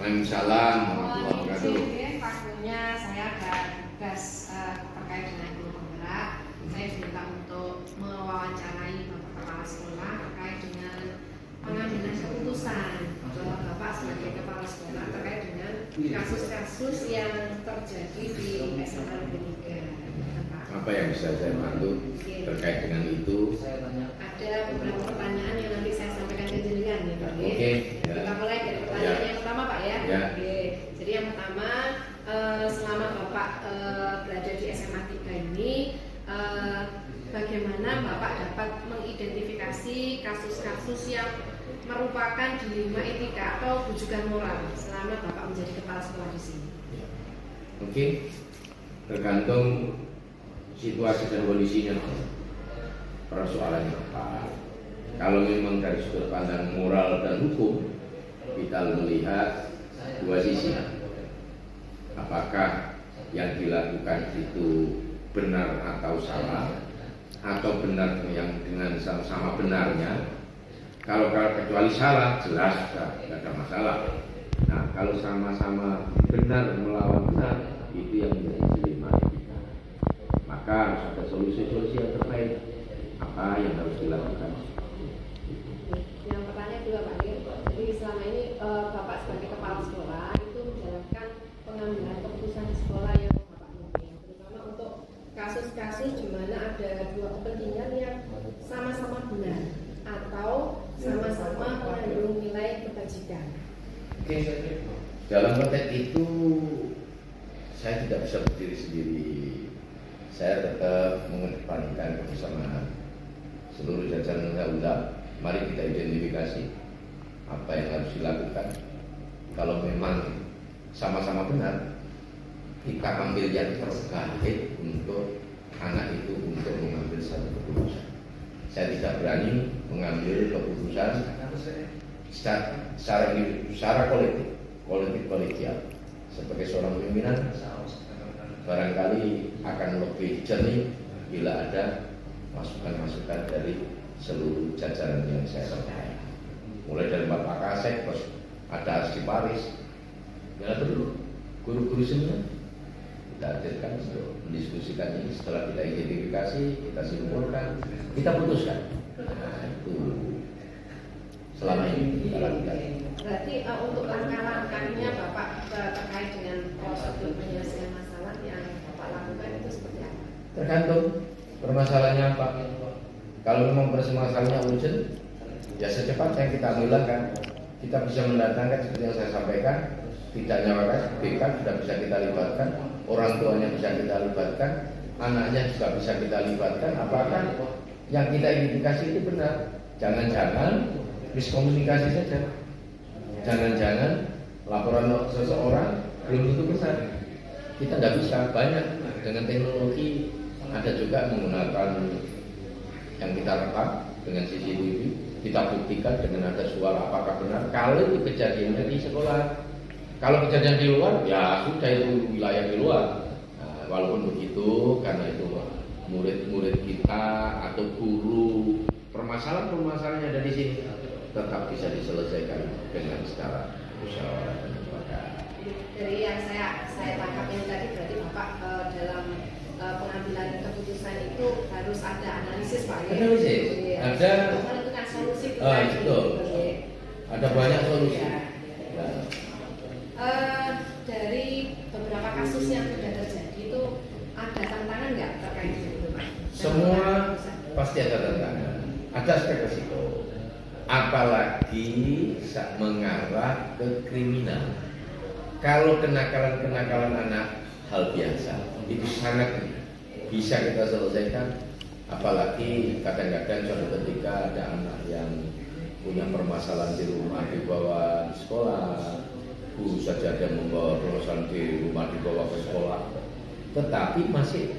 Waalaikumsalam warahmatullahi wabarakatuh. Waktunya saya ada tugas terkait dengan guru penggerak. Saya diminta untuk mewawancarai Bapak Kepala Sekolah terkait dengan pengambilan keputusan Bapak sebagai Kepala Sekolah terkait dengan kasus-kasus yang terjadi di SMA Negeri 3. Apa yang bisa saya bantu terkait dengan itu? Ada beberapa pertanyaan yang nanti saya sampaikan ke jenengan nih Pak. Oke. Kita mulai dari pertanyaan yang pertama Pak ya. Ya. Oke. Jadi yang pertama, selama Bapak berada di SMA 3 ini, bagaimana Bapak dapat mengidentifikasi kasus-kasus yang merupakan dilema etika atau bujukan moral selama Bapak menjadi kepala sekolah di sini? Oke. Tergantung situasi dan kondisinya. Persoalannya apa? Kalau memang dari sudut pandang moral dan hukum, kita melihat dua sisi. Apakah yang dilakukan itu benar atau salah, atau benar yang dengan sama-sama benarnya. Kalau kecuali salah, jelas tidak ada masalah. Nah, kalau sama-sama benar melawan benar, itu yang menjadi dilema kita. Maka harus ada solusi-solusi yang terbaik. Apa yang harus dilakukan? Yang pertanyaan kedua Pak Dir, jadi selama ini Bapak sebagai kepala sekolah itu menjalankan pengambilan keputusan di sekolah yang Bapak pimpin, terutama untuk kasus-kasus di mana ada dua kepentingan yang sama-sama benar atau sama-sama mengandung nilai kebajikan. Oke, dalam konteks itu saya tidak bisa berdiri sendiri. Saya tetap mengedepankan kebersamaan seluruh jajaran undang-undang. Mari kita identifikasi apa yang harus dilakukan. Kalau memang sama-sama benar, kita ambil yang terbaik untuk anak itu untuk mengambil satu keputusan. Saya tidak berani mengambil keputusan secara kolegial. Sebagai seorang pimpinan, barangkali akan lebih jernih bila ada masukan-masukan dari seluruh jajaran yang saya percaya. Mulai dari Bapak Kasek, terus ada Arsi Paris, ya dulu guru-guru semua kita hadirkan untuk mendiskusikan ini. Setelah kita identifikasi, kita simpulkan, kita putuskan. Nah, itu selama ini kita lakukan. Berarti untuk langkah-langkahnya Bapak terkait dengan prosedur penyelesaian masalah yang Bapak lakukan itu seperti apa? Tergantung permasalahannya apa. Kalau memang permasalahannya urgent, ya secepatnya kita ambilkan. Kita bisa mendatangkan seperti yang saya sampaikan, tidak nyawakan BK sudah bisa kita libatkan, orang tuanya bisa kita libatkan, anaknya juga bisa kita libatkan. Apakah yang kita identifikasi itu benar? Jangan-jangan miskomunikasi saja. Jangan-jangan laporan seseorang belum tentu benar. Kita tidak bisa, banyak dengan teknologi ada juga menggunakan yang kita rekam dengan CCTV, kita buktikan dengan ada suara apakah benar. Kalau itu kejadian di sekolah, kalau kejadian di luar, ya sudah itu wilayah di luar. Nah, walaupun begitu, karena itu murid-murid kita atau guru, permasalahan-permasalahan yang ada di sini tetap bisa diselesaikan dengan secara musyawarah dan mufakat. Dari yang saya tangkap ini tadi berarti Bapak dalam pengambilan keputusan itu harus ada analisis Pak ya? Analisis, ada menentukan solusi. Betul. Ada banyak solusi. Ya. Dari beberapa kasus yang sudah terjadi itu ada tantangan nggak terkait itu Pak? Semua pasti ada tantangan, ada aspek resiko. Apalagi mengarah ke kriminal. Kalau kenakalan anak hal biasa, itu sangat bisa kita selesaikan. Apalagi kadang-kadang suatu ketika ada anak yang punya permasalahan di rumah dibawa di sekolah, guru saja ada membawa permasalahan di rumah dibawa ke sekolah, tetapi masih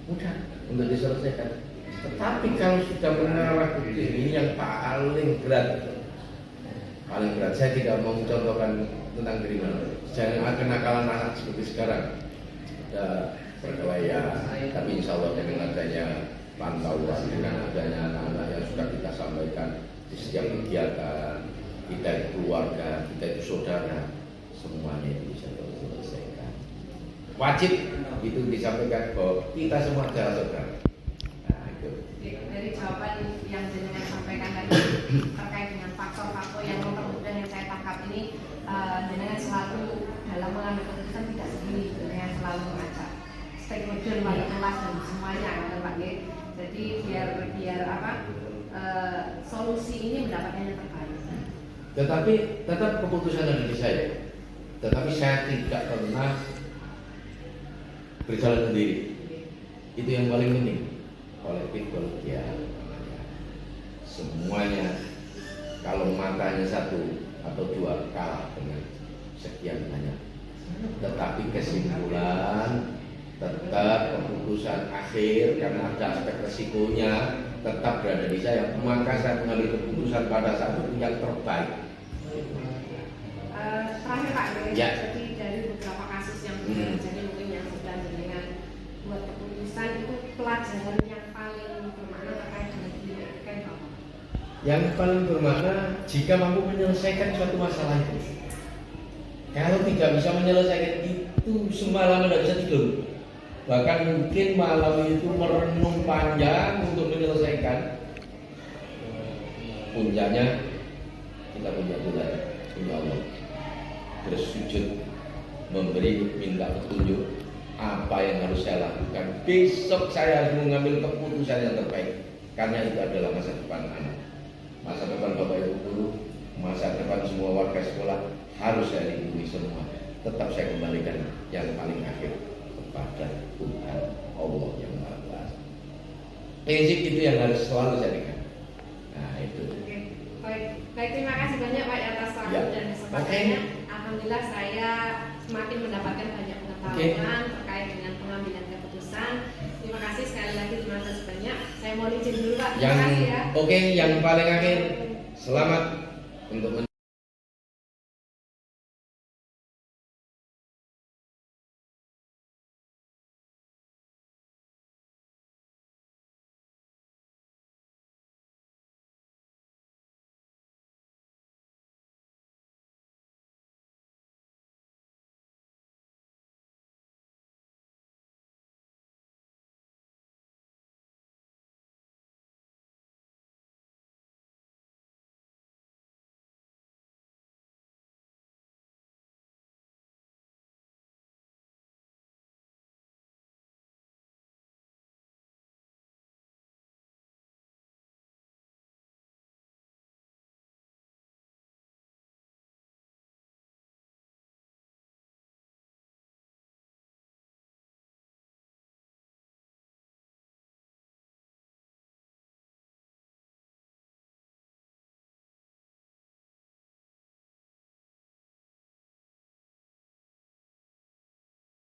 mudah untuk diselesaikan. Tetapi kalau sudah mengarah ke ini yang paling berat, saya tidak mau mencontohkan tentang kriminal. Jangan ada kenakalan anak seperti sekarang, ada perkelahian. Tapi insya Allah dengan adanya pantauan, dengan adanya anak-anak yang sudah kita sampaikan di setiap kegiatan, kita itu keluarga, kita itu saudara, semuanya itu bisa diselesaikan. Wajib itu disampaikan bahwa kita semua adalah saudara. Nah, itu. Dari jawaban yang jenengan sampaikan tadi terkait dengan faktor-faktor yang mempermudah yang saya tangkap ini, jenengan selalu dalam mengambil keputusan tidak sendiri, jenengan selalu mengajak stakeholder wali kelas dan semuanya kan Pak Nggih. Jadi biar apa solusi ini mendapatkan yang terbaik. Tetapi tetap keputusan ada di saya. Tetapi saya tidak pernah berjalan sendiri. Itu yang paling penting. Kolektif kolegial. Semuanya kalau matanya satu atau dua kalah dengan sekian banyak. Tetapi kesimpulan tetap keputusan akhir karena ada aspek resikonya tetap berada di saya, maka saya mengambil keputusan pada saat itu yang terbaik. Terakhir Pak, Ya. jadi dari beberapa kasus yang terjadi mungkin yang sudah dengan buat keputusan itu pelajaran yang paling bermakna terkait dengan diri Bapak. Yang paling bermakna jika mampu menyelesaikan suatu masalah itu. Kalau tidak bisa menyelesaikan itu semalam tidak bisa tidur. Bahkan mungkin malam itu merenung panjang untuk menyelesaikan. Puncaknya kita punya Tuhan, punya Allah. Bersujud, memberi, minta petunjuk apa yang harus saya lakukan. Besok saya harus mengambil keputusan yang terbaik. Karena itu adalah masa depan anak, masa depan Bapak Ibu guru, masa depan semua warga sekolah harus saya lindungi semua. Tetap saya kembalikan yang paling akhir kepada Tuhan Allah yang Maha Kuasa. Prinsip itu yang harus selalu saya pegang. Nah itu. Oke. Baik, terima kasih banyak Pak atas waktu dan kesempatannya. Alhamdulillah saya semakin mendapatkan banyak pengetahuan terkait dengan pengambilan keputusan. Terima kasih sekali lagi, terima kasih banyak. Saya mau izin dulu Pak. Terima kasih ya. Yang paling akhir selamat untuk